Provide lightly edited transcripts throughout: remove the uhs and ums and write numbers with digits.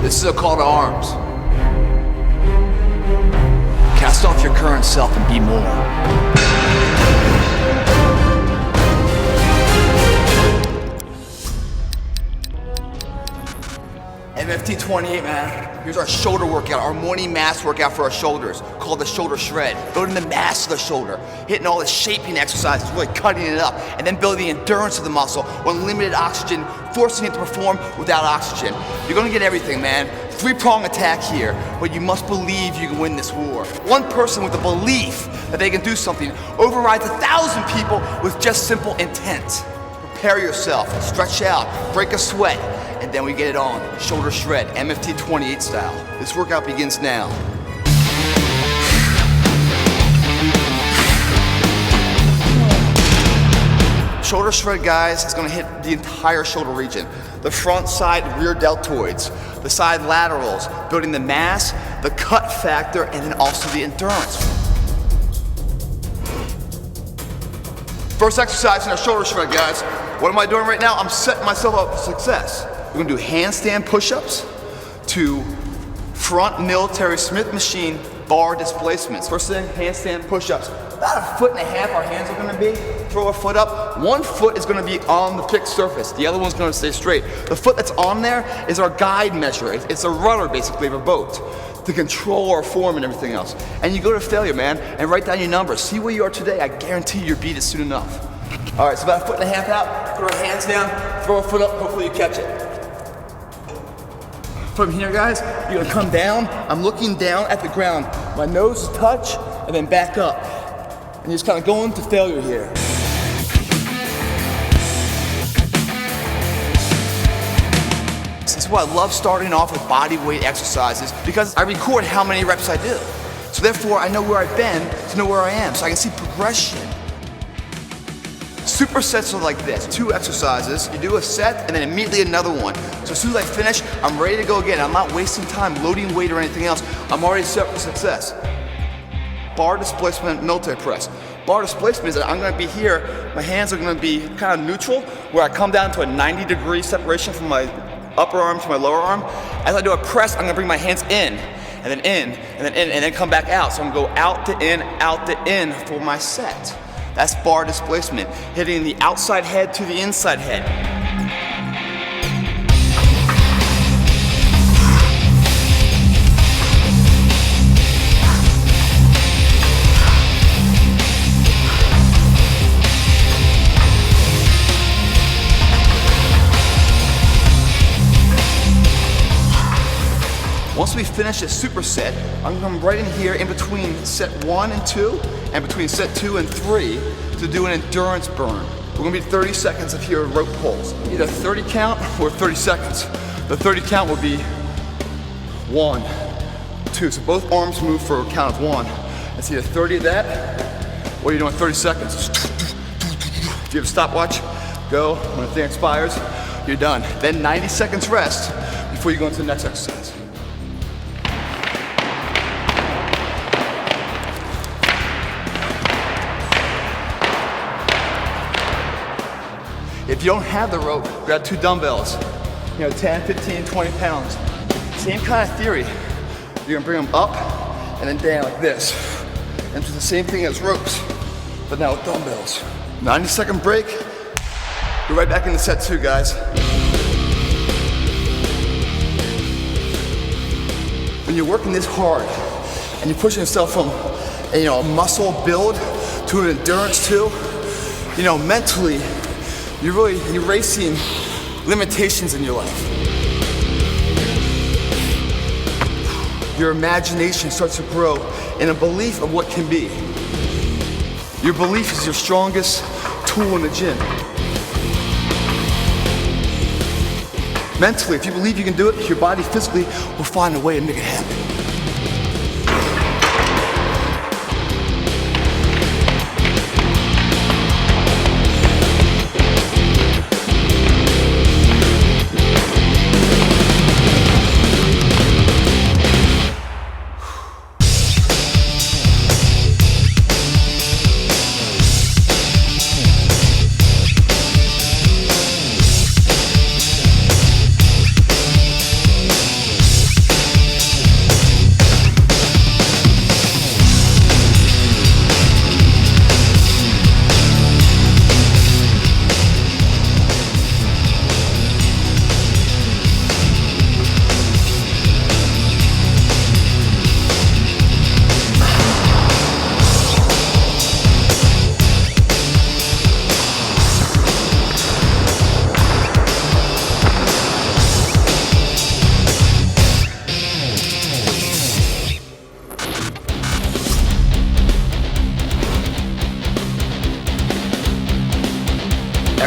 This is a call to arms. Cast off your current self and be more. MFT28, man. Here's our shoulder workout, our morning mass workout for our shoulders, called the shoulder shred. Building the mass of the shoulder, hitting all the shaping exercises, really cutting it up, and then building the endurance of the muscle with limited oxygen, forcing it to perform without oxygen. You're gonna get everything, man. Three-prong attack here, but you must believe you can win this war. One person with the belief that they can do something overrides 1,000 people with just simple intent. Prepare yourself, stretch out, break a sweat, and then we get it on. Shoulder shred, MFT28 style. This workout begins now. Shoulder shred, guys, is gonna hit the entire shoulder region. The front, side, rear deltoids, the side laterals, building the mass, the cut factor, and then also the endurance. First exercise in our shoulder shred, guys. What am I doing right now? I'm setting myself up for success. We're gonna do handstand push-ups to front military Smith machine bar displacements. First thing, handstand push-ups. About 1.5 foot our hands are gonna be. Throw a foot up. One foot is gonna be on the fixed surface. The other one's gonna stay straight. The foot that's on there is our guide measure. It's a rudder, basically, of a boat to control our form and everything else. And you go to failure, man, and write down your numbers. See where you are today. I guarantee you'll beat it soon enough. All right, so about 1.5 foot out. Put our hands down. Throw a foot up. Hopefully you catch it. From here, guys, you're gonna come down. I'm looking down at the ground. My nose is touch, and then back up. And you're just kind of going to failure here. This is why I love starting off with body weight exercises, because I record how many reps I do. So therefore, I know where I've been to know where I am, so I can see progression. Supersets are like this, 2 exercises, you do a set and then immediately another one. So as soon as I finish, I'm ready to go again. I'm not wasting time loading weight or anything else. I'm already set for success. Bar displacement, military press. Bar displacement is that I'm gonna be here, my hands are gonna be kind of neutral, where I come down to a 90-degree separation from my upper arm to my lower arm. As I do a press, I'm gonna bring my hands in, and then in, and then in, and then come back out. So I'm gonna go out to in for my set. That's bar displacement, hitting the outside head to the inside head. Once we finish this superset, I'm gonna come right in here in between set 1 and 2, and between set 2 and 3 to do an endurance burn. We're gonna be 30 seconds of here rope pulls. Either 30 count or 30 seconds. The 30 count will be 1, 2. So both arms move for a count of 1. It's either 30 of that, or you're doing 30 seconds. If you have a stopwatch, go. When the thing expires, you're done. Then 90 seconds rest before you go into the next exercise. If you don't have the rope, grab 2 dumbbells, 10, 15, 20 pounds. Same kind of theory. You're gonna bring them up and then down like this. And do the same thing as ropes, but now with dumbbells. 90-second break, go right back into set 2, guys. When you're working this hard and you're pushing yourself from a muscle build to an endurance too, mentally, you're really erasing limitations in your life. Your imagination starts to grow in a belief of what can be. Your belief is your strongest tool in the gym. Mentally, if you believe you can do it, your body physically will find a way to make it happen.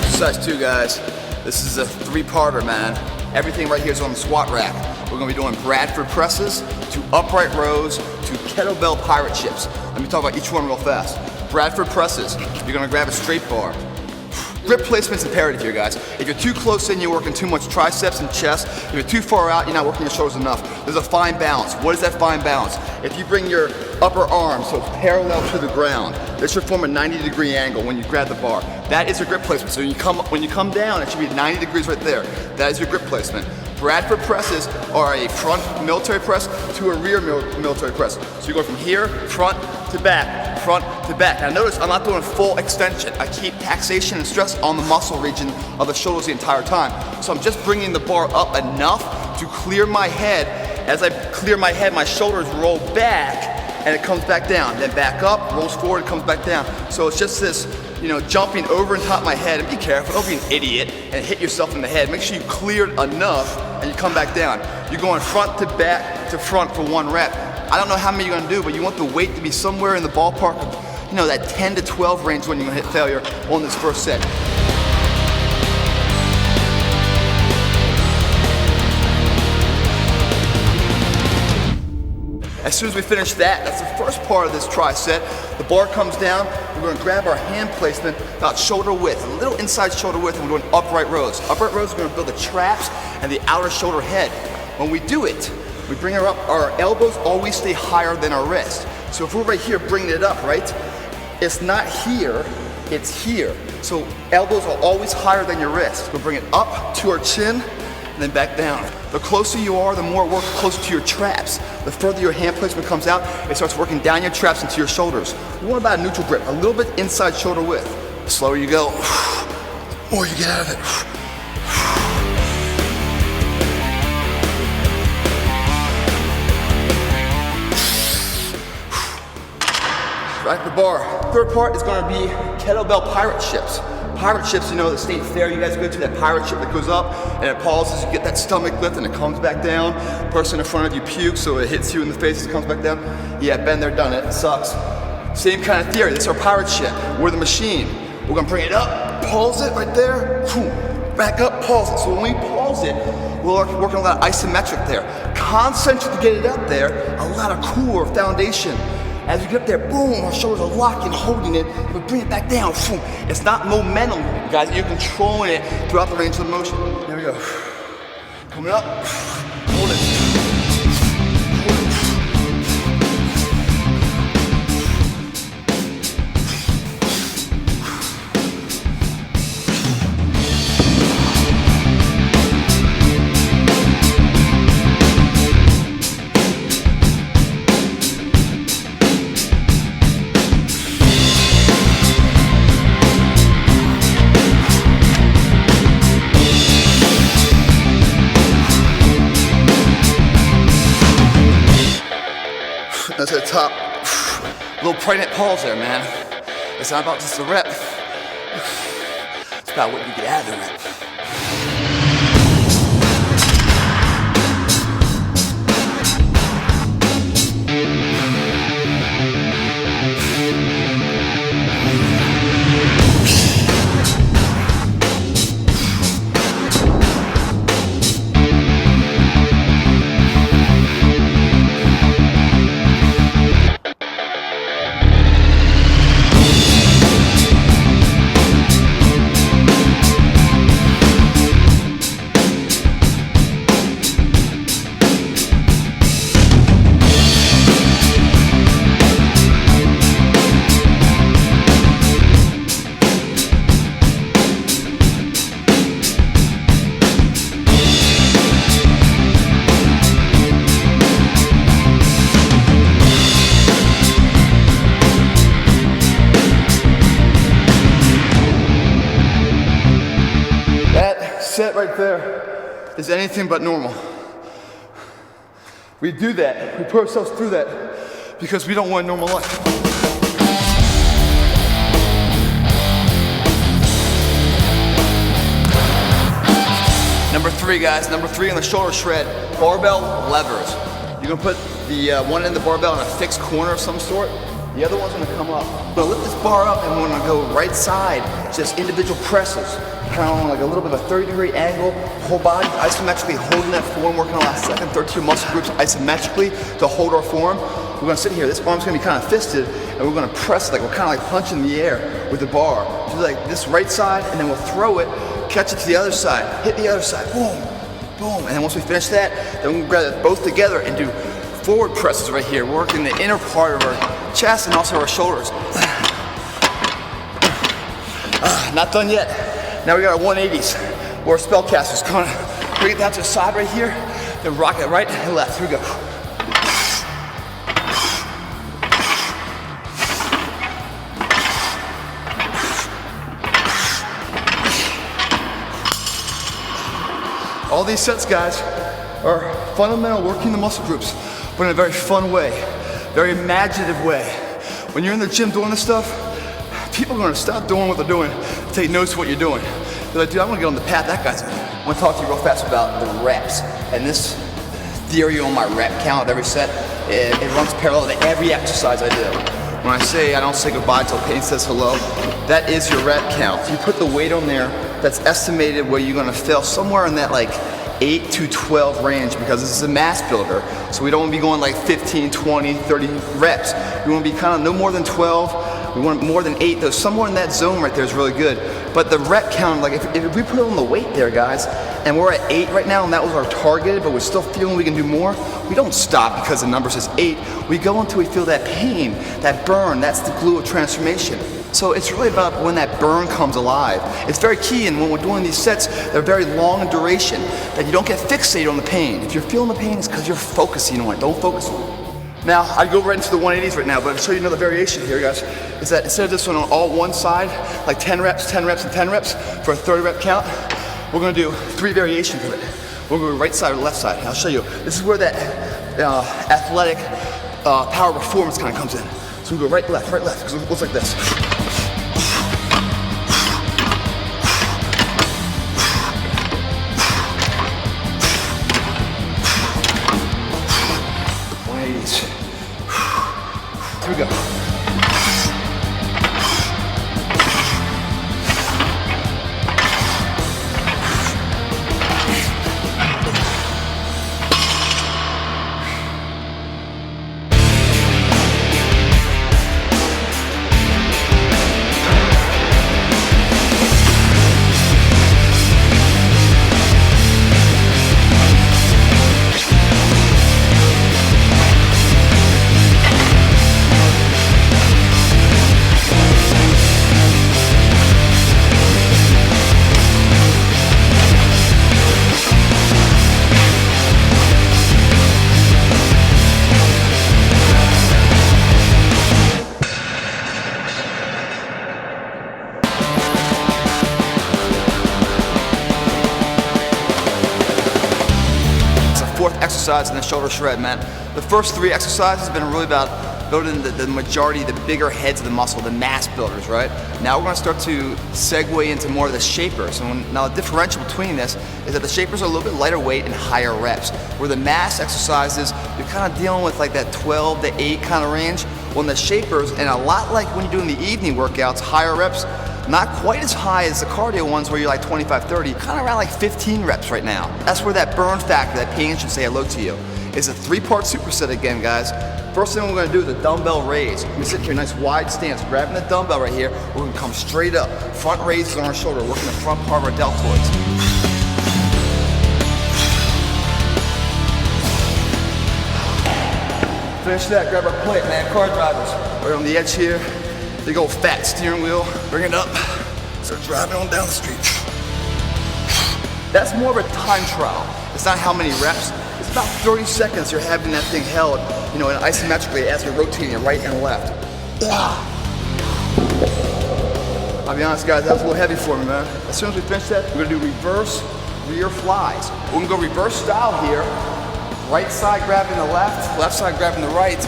Exercise 2, guys. This is a 3-parter, man. Everything right here is on the squat rack. We're gonna be doing Bradford presses to upright rows to kettlebell pirate chips. Let me talk about each one real fast. Bradford presses, you're gonna grab a straight bar. Grip placement's imperative here, guys. If you're too close in, you're working too much triceps and chest. If you're too far out, you're not working your shoulders enough. There's a fine balance. What is that fine balance? If you bring your upper arm so it's parallel to the ground, this should form a 90-degree angle when you grab the bar. That is your grip placement. So when you come down, it should be 90 degrees right there. That is your grip placement. Bradford presses are a front military press to a rear military press. So you go from here, front to back, front to back. Now notice I'm not doing full extension. I keep taxation and stress on the muscle region of the shoulders the entire time. So I'm just bringing the bar up enough to clear my head. As I clear my head, my shoulders roll back and it comes back down. Then back up, rolls forward, comes back down. So it's just this, jumping over and top of my head. And be careful, don't be an idiot and hit yourself in the head. Make sure you cleared enough and you come back down. You're going front to back to front for 1 rep. I don't know how many you're gonna do, but you want the weight to be somewhere in the ballpark of, that 10 to 12 range when you're gonna hit failure on this first set. As soon as we finish that, that's the first part of this tri-set. The bar comes down, we're gonna grab our hand placement about shoulder width, a little inside shoulder width, and we're doing upright rows. Upright rows are gonna build the traps and the outer shoulder head. When we do it, we bring her up, our elbows always stay higher than our wrist. So if we're right here bringing it up, right? It's not here, it's here. So elbows are always higher than your wrist. We'll bring it up to our chin and then back down. The closer you are, the more it works closer to your traps. The further your hand placement comes out, it starts working down your traps into your shoulders. You want about a neutral grip, a little bit inside shoulder width. The slower you go, the more you get out of it. Right, the bar. Third part is gonna be kettlebell pirate chips. Pirate chips, the state fair, you guys go to that pirate chip that goes up and it pauses, you get that stomach lift and it comes back down. The person in front of you pukes so it hits you in the face and it comes back down. Yeah, been there, done it, it sucks. Same kind of theory, this is our pirate chip. We're the machine. We're gonna bring it up, pause it right there, back up, pause it. So when we pause it, we're working a lot of isometric there. Concentric to get it up there, a lot of core foundation. As we get up there, boom, our shoulders are locking, holding it, but bring it back down, boom. It's not momentum, guys, you're controlling it throughout the range of the motion. There we go. Coming up, hold it. That's at the top. Little pregnant pause there, man. It's not about just a rep. It's about what you get out of the rep. Set right there is anything but normal. We do that, we put ourselves through that because we don't want a normal life. Number 3, guys, number 3 on the shoulder shred, barbell levers. You're gonna put the one end of the barbell in a fixed corner of some sort. The other one's gonna come up. I'm gonna lift this bar up and we're gonna go right side, just individual presses. Kind of on like a little bit of a 30-degree angle, whole body isometrically holding that form, working on that second, third tier muscle groups isometrically to hold our form. We're gonna sit here, this arm's gonna be kind of fisted, and we're gonna press like we're kind of like punching the air with the bar. Do like this right side, and then we'll throw it, catch it to the other side, hit the other side, boom, boom. And then once we finish that, then we'll grab it both together and do forward presses right here, working the inner part of our chest and also our shoulders. Not done yet. Now we got our 180s, or spellcasters. Kind of bring it down to the side right here, then rock it right and left. Here we go. All these sets, guys, are fundamental working the muscle groups, but in a very fun way, very imaginative way. When you're in the gym doing this stuff, people are gonna stop doing what they're doing, take notice of what you're doing. They're like, dude, I wanna get on the path that guy's on. I wanna talk to you real fast about the reps. And this theory on my rep count of every set, it runs parallel to every exercise I do. When I say I don't say goodbye till pain says hello, that is your rep count. So you put the weight on there that's estimated where you're gonna fail somewhere in that like 8 to 12 range, because this is a mass builder. So we don't wanna be going like 15, 20, 30 reps. We wanna be kind of no more than 12. We want more than 8, though somewhere in that zone right there is really good. But the rep count, like if we put on the weight there, guys, and we're at 8 right now, and that was our target, but we're still feeling we can do more, we don't stop because the number says 8. We go until we feel that pain, that burn. That's the glue of transformation. So it's really about when that burn comes alive. It's very key, and when we're doing these sets, they're very long in duration, that you don't get fixated on the pain. If you're feeling the pain, it's because you're focusing on it. Don't focus on it. Now, I'd go right into the 180s right now, but I'll show you another variation here, guys. Is that instead of this one on all one side, like 10 reps, 10 reps, and 10 reps for a 30 rep count, we're gonna do 3 variations of it. We're gonna go right side or left side. I'll show you. This is where that athletic power performance kind of comes in. So we go right, left, because it looks like this. Here we go. Exercise and the shoulder shred, man. The first 3 exercises have been really about building the majority, the bigger heads of the muscle, the mass builders, right? Now we're gonna start to segue into more of the shapers. And now the differential between this is that the shapers are a little bit lighter weight and higher reps. Where the mass exercises, you're kind of dealing with like that 12 to 8 kind of range. When the shapers, and a lot like when you're doing the evening workouts, higher reps, not quite as high as the cardio ones where you're like 25, 30, kind of around like 15 reps right now. That's where that burn factor, that pain should say hello to you. It's a 3-part superset again, guys. First thing we're gonna do is a dumbbell raise. We're gonna sit here, nice wide stance, grabbing the dumbbell right here. We're gonna come straight up. Front raises on our shoulder, working the front part of our deltoids. Finish that, grab our plate, man, car drivers. Right on the edge here. Big old fat steering wheel, bring it up, start driving on down the street. That's more of a time trial. It's not how many reps, it's about 30 seconds you're having that thing held, you know, and isometrically as you're rotating it right and left. I'll be honest, guys, that was a little heavy for me, man. As soon as we finish that, we're gonna do reverse rear flies. We're gonna go reverse style here. Right side grabbing the left side grabbing the right.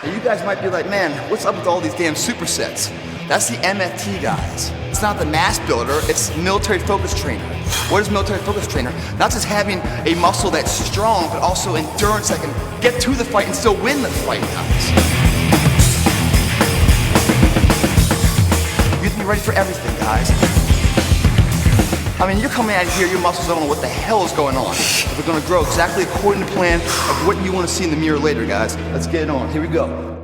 You guys might be like, man, what's up with all these damn supersets? That's the MFT, guys. It's not the mass builder, it's military focus trainer. What is military focus trainer? Not just having a muscle that's strong, but also endurance that can get to the fight and still win the fight, guys. You have to be ready for everything, guys. I mean, you're coming out of here, your muscles don't know what the hell is going on. They're gonna grow exactly according to plan of what you wanna see in the mirror later, guys. Let's get it on, here we go.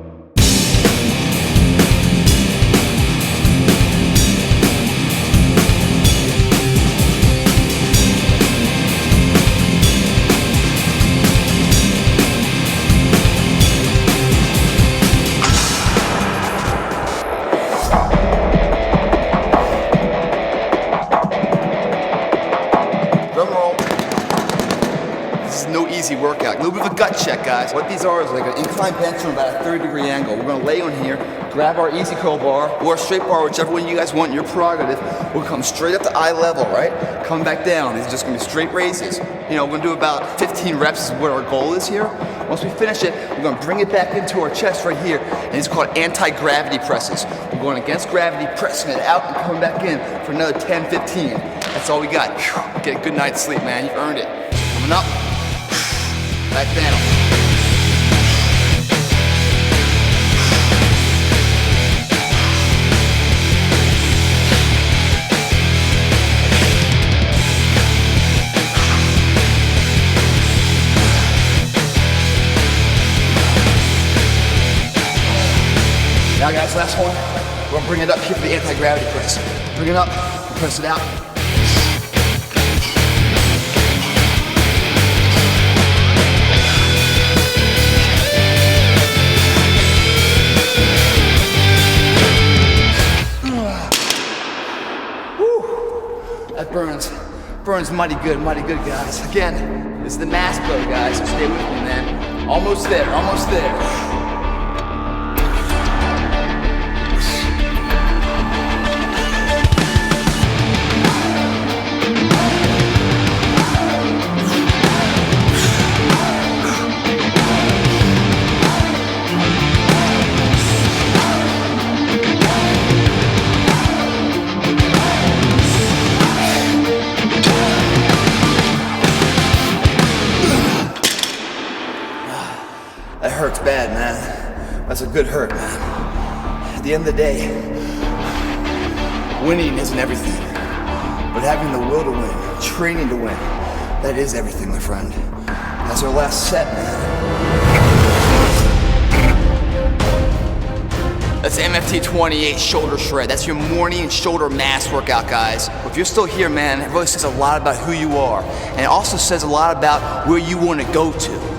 No easy workout. A little bit of a gut check, guys. What these are is like an incline bench from about a 30-degree angle. We're gonna lay on here, grab our easy curl bar or a straight bar, whichever one you guys want, your prerogative. We'll come straight up to eye level, right? Come back down. These are just gonna be straight raises. You know, we're gonna do about 15 reps is what our goal is here. Once we finish it, we're gonna bring it back into our chest right here, and it's called anti-gravity presses. We're going against gravity, pressing it out and coming back in for another 10, 15. That's all we got. Get a good night's sleep, man. You've earned it. Coming up. Back down. Now guys, last one. We're gonna bring it up here for the anti-gravity press. Bring it up, press it out. That burns mighty good, guys. Again, this is the mass builder, guys, so stay with me, man. Almost there, almost there. That hurts bad, man. That's a good hurt, man. At the end of the day, winning isn't everything, but having the will to win, training to win, that is everything, my friend. That's our last set, man. That's MFT28 shoulder shred. That's your morning shoulder mass workout, guys. If you're still here, man, it really says a lot about who you are, and it also says a lot about where you want to go to.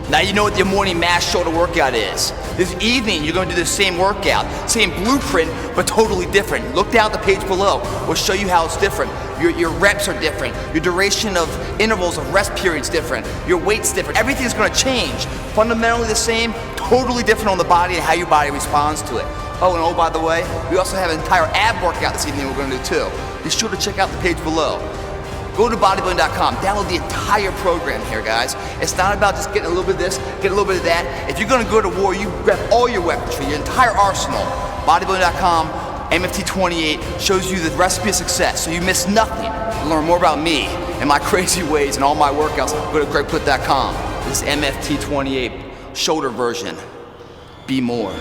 Now you know what your morning mass shoulder workout is. This evening, you're gonna do the same workout, same blueprint, but totally different. Look down at the page below. We'll show you how it's different. Your reps are different. Your duration of intervals of rest periods different. Your weight's different. Everything's gonna change. Fundamentally the same, totally different on the body and how your body responds to it. Oh, and oh, by the way, we also have an entire ab workout this evening we're gonna do too. Be sure to check out the page below. Go to bodybuilding.com, download the entire program here, guys. It's not about just getting a little bit of this, getting a little bit of that. If you're gonna go to war, you grab all your weaponry, your entire arsenal. Bodybuilding.com, MFT28 shows you the recipe of success, so you miss nothing. To learn more about me and my crazy ways and all my workouts, go to gregplitt.com. This is MFT28 shoulder version. Be more.